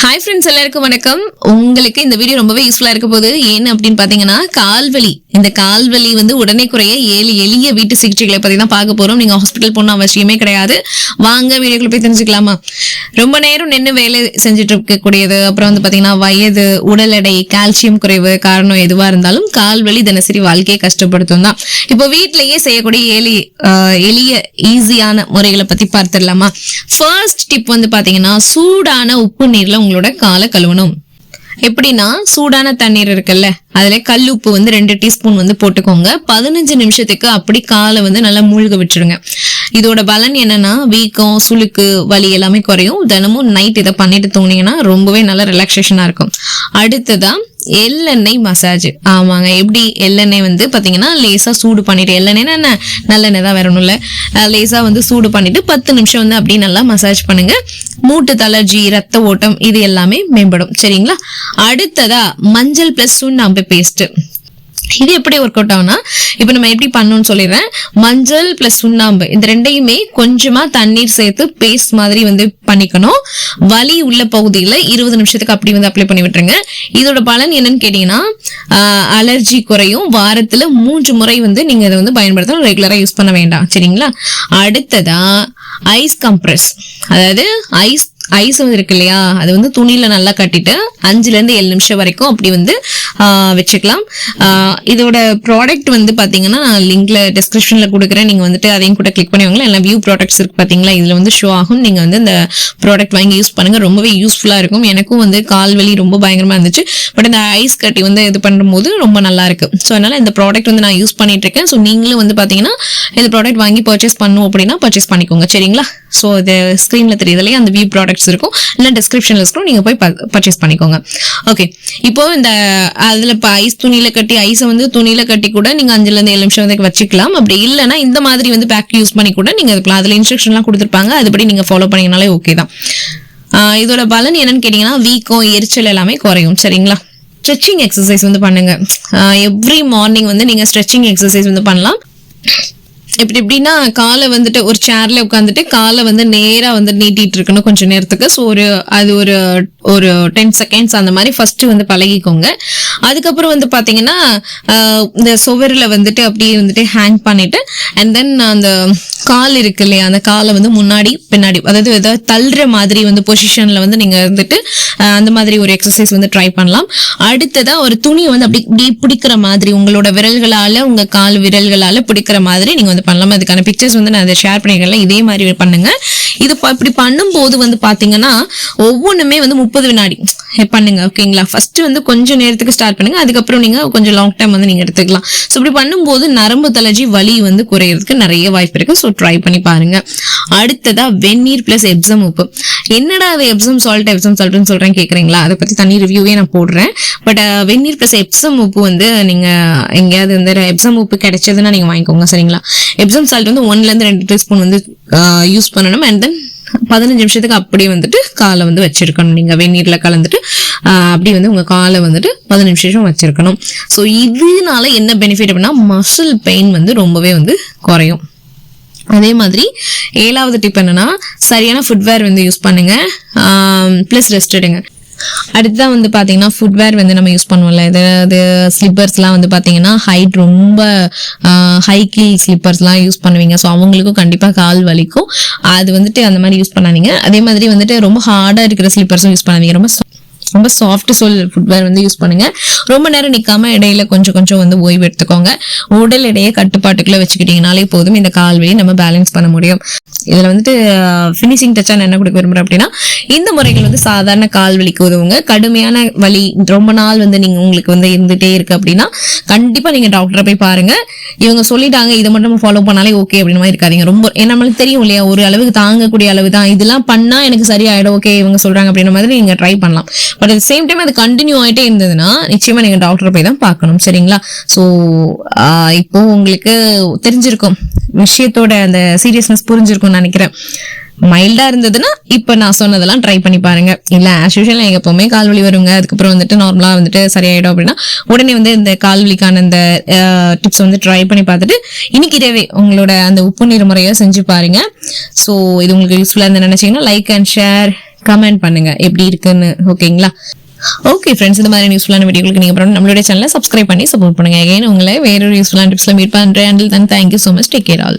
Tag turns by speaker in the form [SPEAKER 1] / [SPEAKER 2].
[SPEAKER 1] Hi friends, எல்லாருக்கும் வணக்கம். உங்களுக்கு இந்த வீடியோ ரொம்பவே யூஸ்ஃபுல்லா இருக்க போகுது. ஏன்னு அப்படின்னு பாத்தீங்கன்னா, கால்வலி. இந்த கால்வலி வந்து உடனே குறைய 7 எளிய வீட்டு சிகிச்சைகளை பத்தி தான் பார்க்க போறோம். நீங்க ஹாஸ்பிட்டல் போகணும் அவசியமே கிடையாது. வாங்க வீடியோக்குள்ள போய் தெரிஞ்சுக்கலாமா? ரொம்ப நேரம் நின்று வேலை செஞ்சுட்டு இருக்கக்கூடியது, அப்புறம் வந்து பாத்தீங்கன்னா வயது, உடல் எடை, கால்சியம் குறைவு காரணம் எதுவா இருந்தாலும் கால்வலி தினசரி வாழ்க்கையை கஷ்டப்படுத்தும் தான். இப்போ வீட்டிலேயே செய்யக்கூடிய எளிய ஈஸியான முறைகளை பத்தி பார்த்துடலாமா? ஃபர்ஸ்ட் டிப் வந்து பாத்தீங்கன்னா, சூடான உப்பு நீர்ல உங்களோட காலை கழுவணும். எப்படின்னா, சூடான தண்ணீர் இருக்குல்ல, அதுல கல்லுப்பு வந்து 2 டீஸ்பூன் வந்து போட்டுக்கோங்க. 15 நிமிஷத்துக்கு அப்படி காலை வந்து நல்லா மூழ்க விட்டுருங்க. இதோட பலன் என்னன்னா, வீக்கம், சுளுக்கு, வலி எல்லாமே குறையும். தினமும் நைட் இதை பண்ணிட்டு தூங்கினீங்கன்னா ரொம்பவே நல்ல ரிலாக்ஸேஷனா இருக்கும். அடுத்ததா எள்ளெண்ணெய் மசாஜ். ஆமாங்க, எப்படி எள்ளெண்ணெய் வந்து பாத்தீங்கன்னா லேசா சூடு பண்ணிட்டு, எள்ளெண்ணெய்னா என்ன, நல்லெண்ணெய் தான், வேற ஒண்ணும் இல்ல, லேசா வந்து சூடு பண்ணிட்டு 10 நிமிஷம் வந்து அப்படியே நல்லா மசாஜ் பண்ணுங்க. மூட்டு தளர்ச்சி, ரத்த ஓட்டம் இது எல்லாமே மேம்படும். சரிங்களா? அடுத்ததா மஞ்சள் பிளஸ் சுண்ணாம்பு பேஸ்ட். இது எப்படி ஒர்க் அவுட் ஆகும்னா, இப்ப நம்ம எப்படி பண்ணணும்னு சொல்லிடுறேன். மஞ்சள் பிளஸ் சுண்ணாம்பு இந்த ரெண்டையுமே கொஞ்சமா தண்ணீர் சேர்த்து பேஸ்ட் மாதிரி வந்து பண்ணிக்கணும். வலி உள்ள பகுதியில 20 நிமிஷத்துக்கு அப்படி வந்து அப்ளை பண்ணி விட்டுருங்க. இதோட பலன் என்னன்னு கேட்டீங்கன்னா, அலர்ஜி குறையும். வாரத்துல 3 முறை வந்து நீங்க இதை வந்து பயன்படுத்தணும். ரெகுலரா யூஸ் பண்ண வேண்டாம். சரிங்களா? அடுத்ததா ஐஸ் கம்ப்ரஸ். அதாவது ஐஸ் வந்து இருக்கு இல்லையா, அது வந்து துணியில நல்லா கட்டிட்டு 5 to 7 நிமிஷம் வரைக்கும் அப்படி வந்து வச்சுக்கலாம். இதோட ப்ராடக்ட் வந்து பாத்தீங்கன்னா நான் லிங்க்ல டிஸ்கிரிப்ஷன்ல கொடுக்குறேன். நீங்க வந்துட்டு அதையும் கூட கிளிக் பண்ணிவாங்க. எல்லாம் வியூ ப்ராடக்ட்ஸ் இருக்கு பாத்தீங்களா, இதுல வந்து ஷோ ஆகும். நீங்க வந்து இந்த ப்ராடக்ட் வாங்கி யூஸ் பண்ணுங்க. ரொம்பவே யூஸ்ஃபுல்லா இருக்கும். எனக்கும் வந்து கால் வலி ரொம்ப பயங்கரமா இருந்துச்சு. பட் இந்த ஐஸ் கட்டி வந்து இது பண்ணும்போது ரொம்ப நல்லா இருக்கு. ஸோ அதனால இந்த ப்ராடக்ட் வந்து நான் யூஸ் பண்ணிட்டு இருக்கேன். ஸோ நீங்களும் வந்து பாத்தீங்கன்னா இந்த ப்ராடக்ட் வாங்கி பர்ச்சேஸ் பண்ணும் அப்படின்னா பர்ச்சேஸ் பண்ணிக்கோங்க. சரிங்களா? ஸோ இது ஸ்கிரீன்ல தெரியுது இல்லையா, அந்த வியூ ப்ராடக்ட்ஸ் இருக்கும், இல்லை டிஸ்கிரிப்ஷன்ல இருக்கும், நீங்க போய் பர்ச்சேஸ் பண்ணிக்கோங்க. ஓகே, இப்போ இந்த அதுல ஐஸ் துணியில கட்டி, ஐஸை வந்து துணியில கட்டி கூட நீங்க 5 to 7 நிமிஷம் வந்து வச்சுக்கலாம். அப்படி இல்லைன்னா இந்த மாதிரி வந்து பேக் யூஸ் பண்ணி கூட நீங்க இருக்கலாம். அதுல இன்ஸ்ட்ரக்ஷன்லாம் கொடுத்துருப்பாங்க, அதுபடி நீங்க ஃபாலோ பண்ணீங்கனாலே ஓகே தான். இதோட பலன் என்னன்னு கேட்டீங்கன்னா, வீக்கம், எரிச்சல் எல்லாமே குறையும். சரிங்களா? ஸ்ட்ரெச்சிங் எக்ஸசைஸ் வந்து பண்ணுங்க. எவ்ரி மார்னிங் வந்து நீங்க ஸ்ட்ரெச்சிங் எக்ஸசைஸ் வந்து பண்ணலாம். எப்படின்னா, காலை வந்துட்டு ஒரு சேர்ல உட்காந்துட்டு காலை வந்து நேரா வந்து நீட்டிட்டு இருக்கணும் கொஞ்ச நேரத்துக்கு. ஸோ அது ஒரு 10 seconds அந்த மாதிரி ஃபர்ஸ்ட் வந்து பழகிக்கோங்க. அதுக்கப்புறம் வந்து பாத்தீங்கன்னா, இந்த சுவரில் வந்துட்டு அப்படியே வந்துட்டு ஹேங் பண்ணிட்டு, அண்ட் தென் அந்த கால் இருக்கு இல்லையா, அந்த காலை வந்து முன்னாடி பின்னாடி, அதாவது ஏதாவது தள்ளுற மாதிரி வந்து பொசிஷன்ல வந்து நீங்க இருந்துட்டு அந்த மாதிரி ஒரு எக்ஸசைஸ் வந்து ட்ரை பண்ணலாம். அடுத்ததா ஒரு துணியை வந்து அப்படி பிடிக்கிற மாதிரி, உங்களோட விரல்களால, உங்க கால் விரல்களால பிடிக்கிற மாதிரி நீங்க வந்து பண்ணலாம். அதுக்கான பிக்சர்ஸ் வந்து நான் அதை ஷேர் பண்ணிக்கிறேன். இதே மாதிரி பண்ணுங்க. இது இப்படி பண்ணும்போது வந்து பாத்தீங்கன்னா ஒவ்வொன்றுமே வந்து 30 வினாடி பண்ணுங்க. ஓகேங்களா? ஃபர்ஸ்ட் வந்து கொஞ்சம் நேரத்துக்கு ஸ்டார்ட் பண்ணுங்க. அதுக்கப்புறம் நீங்க கொஞ்சம் லாங் டைம் வந்து நீங்க எடுத்துக்கலாம். ஸோ இப்படி பண்ணும்போது நரம்பு தளர்ச்சி, வலி வந்து குறையறதுக்கு நிறைய வாய்ப்பு இருக்கு. ஸோ ட்ரை பண்ணி பாருங்க. அடுத்ததா வெந்நீர் பிளஸ் எப்சம் உப்பு. என்னடா அது எப்சம் சால்ட்னு சொல்றேன் கேக்குறீங்களா? அதை பத்தி தனி ரிவ்யூவே நான் போடுறேன். பட் வெந்நீர் பிளஸ் எப்சம் உப்பு வந்து நீங்க எங்கேயாவது இந்த எப்சம் உப்பு கிடைச்சதுன்னா நீங்க வாங்கிக்கோங்க. சரிங்களா? எப்சம் சால்ட் வந்து 1 to 2 டீஸ்பூன் வந்து யூஸ் பண்ணணும். அண்ட் தென் 15 நிமிஷத்துக்கு அப்படியே வந்துட்டு காலை வந்து வச்சிருக்கணும். நீங்க வெந்நீர்ல கலந்துட்டு அப்படி வந்து உங்க காலை வந்துட்டு 15 நிமிஷம் வச்சிருக்கணும். ஸோ இதனால என்ன பெனிஃபிட் அப்படின்னா, மசில் பெயின் வந்து ரொம்பவே வந்து குறையும். அதே மாதிரி 7வது டிப் என்னன்னா, சரியான ஃபுட்வேர் வந்து யூஸ் பண்ணுங்க. பிளஸ் ரெஸ்ட் எடுங்க. அடுத்ததான் வந்து பாத்தீங்கன்னா, ஃபுட்வேர் வந்து நம்ம யூஸ் பண்ணுவோம்ல, இது ஸ்லிப்பர்ஸ்லாம் வந்து பாத்தீங்கன்னா ரொம்ப ஹை கீல் ஸ்லிப்பர்ஸ்லாம் யூஸ் பண்ணுவீங்க. ஸோ அவங்களுக்கும் கண்டிப்பா கால் வலிக்கும். அது வந்துட்டு அந்த மாதிரி யூஸ் பண்ணாதீங்க. அதே மாதிரி வந்துட்டு ரொம்ப ஹார்டா இருக்கிற ஸ்லிப்பர்ஸும் யூஸ் பண்ணாதீங்க. ரொம்ப சாஃப்ட் சோல் ஃபுட்வேர் வந்து யூஸ் பண்ணுங்க. ரொம்ப நேரம் நிக்காம இடையில கொஞ்சம் வந்து ஓய்வு எடுத்துக்கோங்க. உடல் எடையை கட்டுப்பாட்டுக்குள்ள வச்சுக்கிட்டீங்கனாலே போதும். இந்த கால் வலி நம்ம பேலன்ஸ் பண்ண முடியும். இதுல வந்துட்டு பினிஷிங் டச்சா என்ன கொடுக்க விரும்புறேன் அப்படின்னா, இந்த முறைகள் வந்து சாதாரண கால் வலிக்கு உதவுங்க. கடுமையான வலி ரொம்ப நாள் வந்து நீங்க உங்களுக்கு வந்து இருந்துட்டே இருக்கு அப்படின்னா கண்டிப்பா நீங்க டாக்டரை போய் பாருங்க. இவங்க சொல்லிட்டாங்க இதை மட்டும் ஃபாலோ பண்ணாலே ஓகே அப்படின்னு மாதிரி இருக்காதீங்க. ரொம்ப நம்மளுக்கு தெரியும் இல்லையா, ஒரு அளவுக்கு தாங்கக்கூடிய அளவு தான், இதெல்லாம் பண்ணா எனக்கு சரியாயிடும், ஓகே இவங்க சொல்றாங்க அப்படின்ற மாதிரி நீங்க ட்ரை பண்ணலாம். பட் அட் சேம் டைம் அது கண்டினியூ ஆயிட்டே இருந்ததுன்னா நிச்சயமா நீங்க டாக்டரை போய் தான் பார்க்கணும். சரிங்களா? ஸோ இப்போ உங்களுக்கு தெரிஞ்சிருக்கும், விஷயத்தோட அந்த சீரியஸ்னஸ் புரிஞ்சிருக்கும்னு நினைக்கிறேன். மைல்டா இருந்ததுன்னா இப்ப நான் சொன்னதெல்லாம் ட்ரை பண்ணி பாருங்க. இல்ல ஆஸ் யூஷுவல் எனக்கு எப்பவுமே கால்வலி வருங்க, அதுக்கப்புறம் வந்துட்டு நார்மலா வந்துட்டு சரியாயிடும் அப்படின்னா உடனே வந்து இந்த கால்வலிக்கான இந்த டிப்ஸ் வந்து ட்ரை பண்ணி பார்த்துட்டு இன்னைக்கு இதே உங்களோட அந்த உப்பு நீர் முறையை செஞ்சு பாருங்க. ஸோ இது உங்களுக்கு யூஸ்ஃபுல்லா இருந்து நினைச்சீங்கன்னா லைக் அண்ட் ஷேர், கமெண்ட் பண்ணுங்க எப்படி இருக்குன்னு. ஓகேங்களா? ஓகே ஃப்ரெண்ட்ஸ், இந்த மாதிரி யூஸ்ஃபுல்லான வீடியோக்கு நீங்க அப்புறம் நம்மளுடைய சேனலை சப்ஸ்கிரைப் பண்ணி சப்போர்ட் பண்ணுங்க. உங்களை வேறொரு யூஸ்ஃபுல்லான டிப்ஸ்ல மீட் பண்றேன். Until then, thank you so much. Take care all.